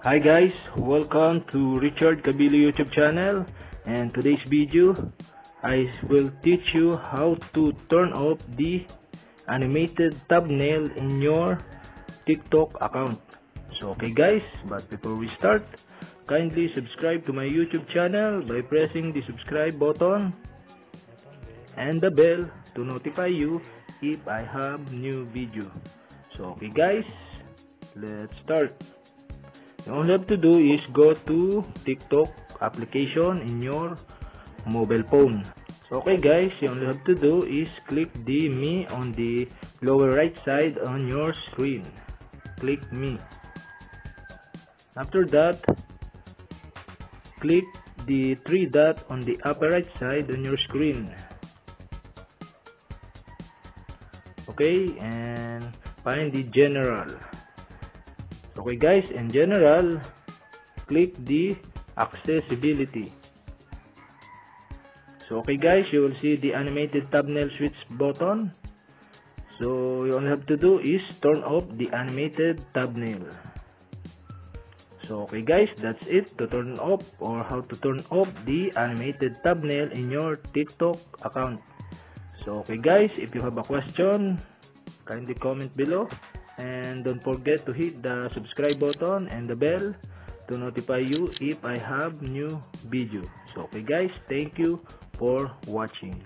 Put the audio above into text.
Hi guys, welcome to Richard Cabilo YouTube channel, and today's video I will teach you how to turn off the animated thumbnail in your TikTok account. So okay guys, but before we start, kindly subscribe to my YouTube channel by pressing the subscribe button and the bell to notify you if I have new video. So okay guys, let's start. All you have to do is go to TikTok application in your mobile phone. So okay guys, all you have to do is click the me on the lower right side on your screen. Click me. After that, click the three dots on the upper right side on your screen. Okay, and find the general. Okay guys, in general, click the accessibility. So okay guys, you will see the animated thumbnail switch button. So you only have to do is turn off the animated thumbnail. So okay guys, that's it to turn off or how to turn off the animated thumbnail in your TikTok account. So okay guys, if you have a question, kindly comment below. And don't forget to hit the subscribe button and the bell to notify you if I have new video. So okay guys, thank you for watching.